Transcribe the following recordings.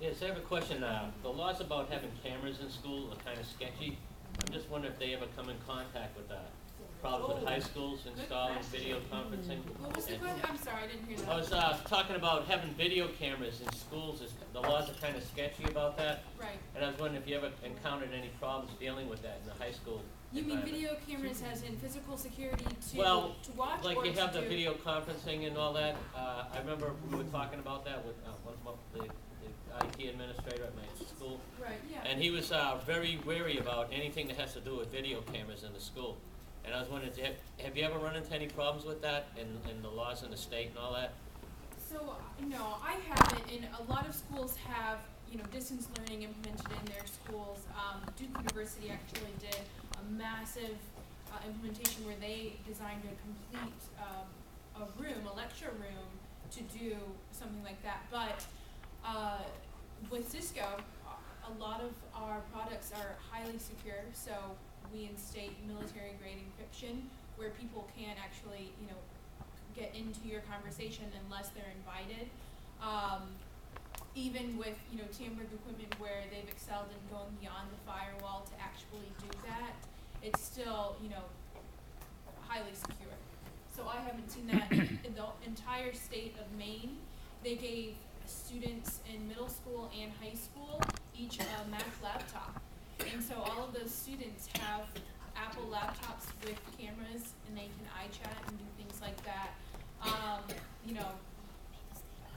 Yes, I have a question. The laws about having cameras in school are kind of sketchy. I'm just wondering if they ever come in contact with problems with high schools installing video conferencing. What was the And question? I'm sorry, I didn't hear that. I was talking about having video cameras in schools. The laws are kind of sketchy about that. Right. And I was wondering if you ever encountered any problems dealing with that in the high school You mean environment. video cameras as in physical security to watch, Like or you have to the do? video conferencing and all that. I remember we were talking about that with the IT administrator at my school. Right. Yeah. And he was very wary about anything that has to do with video cameras in the school. And I was wondering, have you ever run into any problems with that in the laws in the state and all that? So no, I haven't. And a lot of schools have, distance learning implemented in their schools. Duke University actually did a massive implementation where they designed a complete a lecture room, to do something like that. But with Cisco, a lot of our products are highly secure. So we instate military grade encryption where people can't actually, get into your conversation unless they're invited. Even with, tampered equipment where they've excelled in going beyond the firewall to actually do that, it's still, highly secure. So I haven't seen that in the entire state of Maine. They gave students in middle school and high school each a Mac laptop. And so all of those students have Apple laptops with cameras, and they can iChat and do things like that.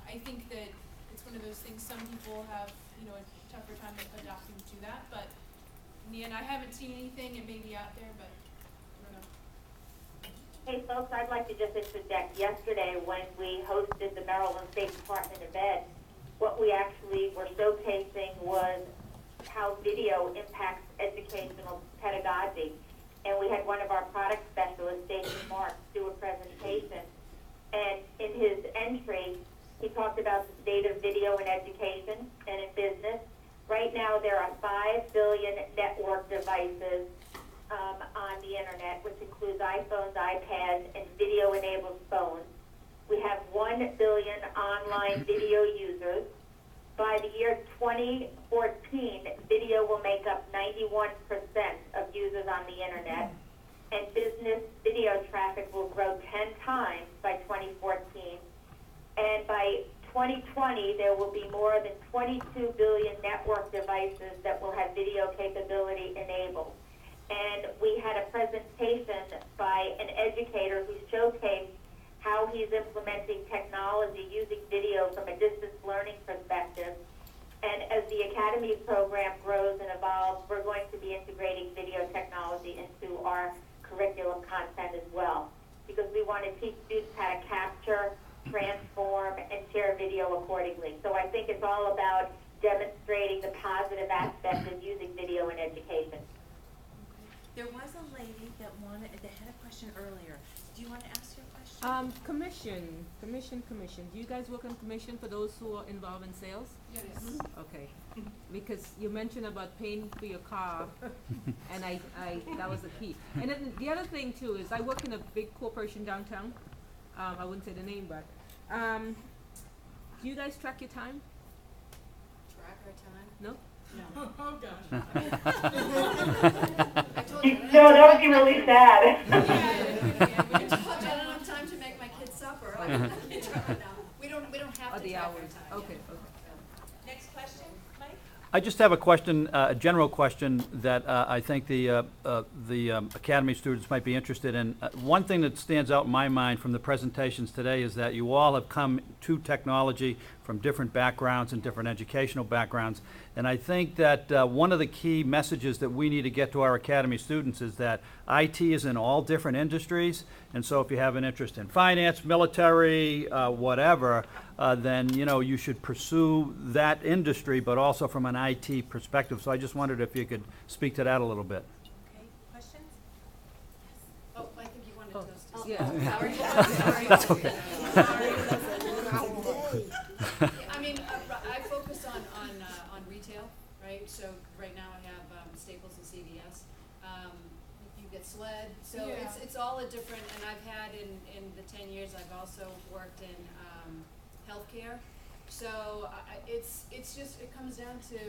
I think that it's one of those things, some people have, a tougher time adopting to do that, but in the end, I haven't seen anything. It may be out there, but I don't know. Hey folks, I'd like to just interject. Yesterday when we hosted the Maryland State Department of Ed, what we actually were showcasing was how video impacts educational pedagogy. And we had one of our product specialists, David Marks, do a presentation. And in his entry, he talked about the state of video in education and in business. Right now, there are 5 billion network devices on the internet, which includes iPhones, iPads, and video-enabled phones. We have 1 billion online video users. By the year 2014, video will make up 91% of users on the internet, and business video traffic will grow 10 times by 2014. And by 2020, there will be more than 22 billion network devices that will have video capability enabled. And we had a presentation by an educator who showcased how he's implementing technology using video from a distance learning perspective. And as the Academy program grows and evolves, we're going to be integrating video technology into our curriculum content as well, because we want to teach students how to capture, transform, and share video accordingly. So I think it's all about demonstrating the positive aspects of using video in education. There was a lady that had a question earlier. Do you want to ask your question? Commission. Do you guys work on commission for those who are involved in sales? Yes. Okay, because you mentioned about paying for your car, and I that was the key. And then the other thing too is I work in a big corporation downtown. I wouldn't say the name, but do you guys track your time? Track our time? No? No. Oh, gosh. I told you. No, that would be really sad. I told you I don't have time to make my kids supper. We don't have Or to the track our hours? time. Okay. Next question, Mike? I just have a question, a general question that I think the Academy students might be interested in. One thing that stands out in my mind from the presentations today is that you all have come to technology from different backgrounds and different educational backgrounds. And I think that one of the key messages that we need to get to our Academy students is that IT is in all different industries. And so if you have an interest in finance, military, whatever, then you should pursue that industry, but also from an IT perspective. So I just wondered if you could speak to that a little bit. Okay, questions? Yes. Oh, I think you wanted Oh, to. yeah. Sorry. That's okay. I mean, I focus on retail, right? So right now I have Staples and CVS. You get SLED. So Yeah. it's all a different, and I've had in the 10 years I've also worked in healthcare. So it's just, it comes down to,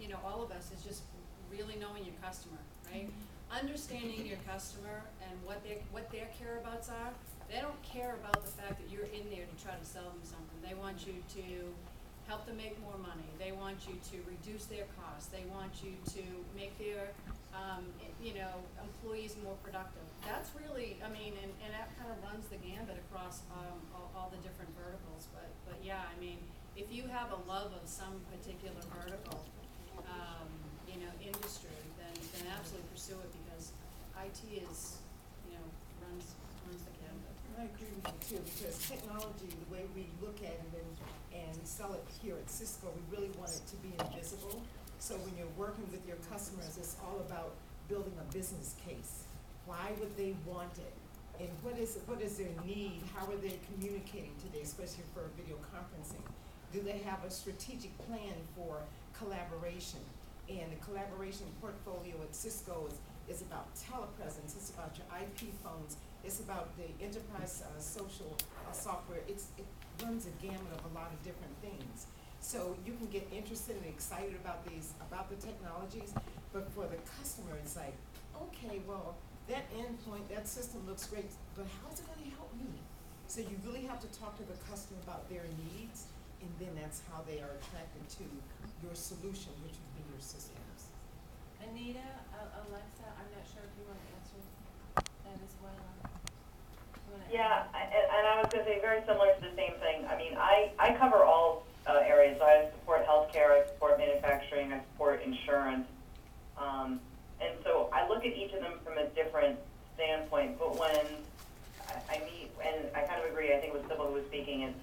you know, all of us is just really knowing your customer, right? Understanding your customer and what their care abouts are. They don't care about the fact that you're in there to try to sell them something. They want you to help them make more money. They want you to reduce their costs. They want you to make their, you know, employees more productive. That's really, I mean, and that kind of runs the gambit across all the different verticals. But yeah, I mean, if you have a love of some particular vertical, you know, industry, then absolutely pursue it, because IT is, you know, runs the gambit. I agree with you too, because technology, the way we look at it and sell it here at Cisco, we really want it to be invisible. So when you're working with your customers, it's all about building a business case. Why would they want it? And what is their need? How are they communicating today, especially for video conferencing? Do they have a strategic plan for collaboration? And the collaboration portfolio at Cisco is about telepresence, it's about your IP phones, it's about the enterprise social software. It runs a gamut of a lot of different things. So you can get interested and excited about the technologies, but for the customer, it's like, okay, well, that endpoint, that system looks great, but how's it gonna help me? So you really have to talk to the customer about their needs, and then that's how they are attracted to your solution, which would be your systems. Anita, Alexa, I'm not sure if you want to answer that as well. Yeah, and I was going to say very similar to the same thing. I mean, I cover all areas. I support healthcare, I support manufacturing, I support insurance. And so I look at each of them from a different standpoint. But when I meet, and I kind of agree, I think it was Sybil who was speaking, and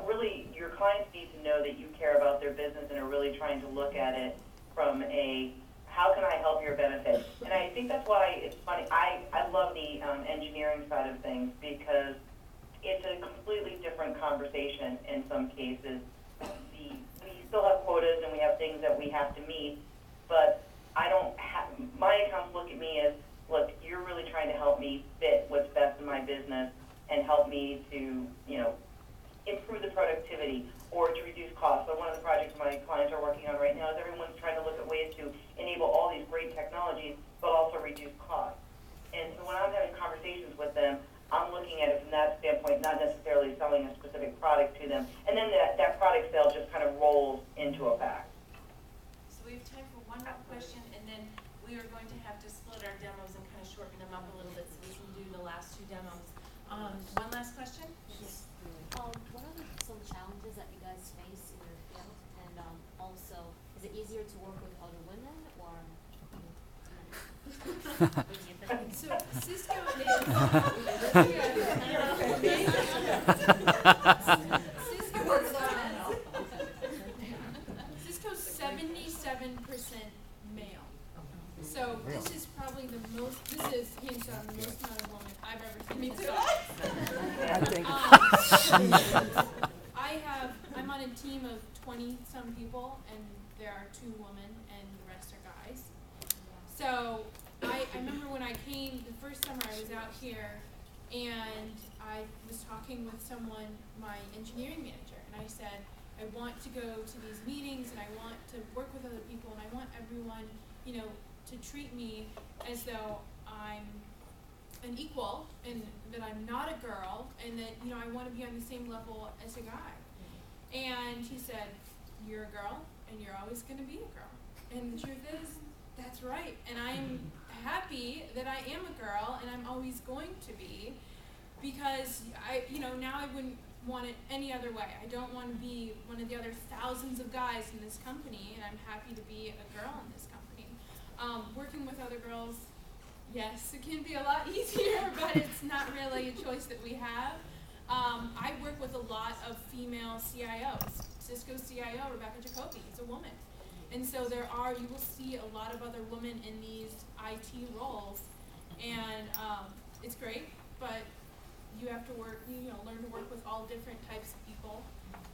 really your clients need to know that you care about their business and are really trying to look at it from a how can I help your benefit? And I think that's why it's funny. I love the engineering side of things, because it's a completely different conversation in some cases. We still have quotas and we have things that we have to meet, but I don't have, my accounts look at me as, look, you're really trying to help me fit what's best in my business and help me to, you know, improve the productivity or to reduce costs. So one of the projects my clients are working on right now is everyone's trying to look at ways to enable all these great technologies, but also reduce costs. And so when I'm having conversations with them, I'm looking at it from that standpoint, not necessarily selling a specific product to them. And then that product sale just kind of rolls into a fact. So we have time for one more question, and then we are going to have to split our demos and kind of shorten them up a little bit so we can do the last two demos. One last question? Yes. What are some challenges that you guys face in your field? And also, is it easier to work with other women or? So Cisco Cisco's 77% male. So this is probably the most, this is hands down the most amount of women I've ever seen. Me too. I'm on a team of 20-some people, and there are 2 women, and the rest are guys. So I remember when I came, the first summer I was out here, and I was talking with someone, my engineering manager, and I said, I want to go to these meetings, and I want to work with other people, and I want everyone, you know, to treat me as though I'm an equal, and that I'm not a girl, and that, you know, I want to be on the same level as a guy. And he said, you're a girl, and you're always going to be a girl. And the truth is, that's right. And I'm happy that I am a girl, and I'm always going to be, because now I wouldn't want it any other way. I don't want to be one of the other thousands of guys in this company, and I'm happy to be a girl in this company. Working with other girls, yes, it can be a lot easier, but it's not really a choice that we have. I work with a lot of female CIOs. Cisco's CIO, Rebecca Jacoby, is a woman. And so you will see a lot of other women in these IT roles, and it's great, but you have to learn to work with all different types of people.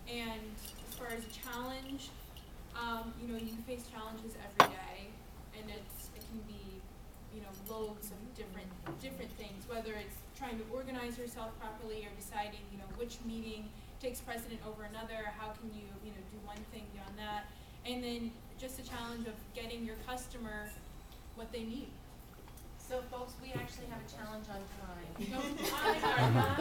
And as far as a challenge, you face challenges every day, and it can be, loads of different things, whether it's trying to organize yourself properly or deciding, which meeting to takes precedent over another? How can you, do one thing beyond that? And then just the challenge of getting your customer what they need. So folks, we actually have a challenge on time. No, I are not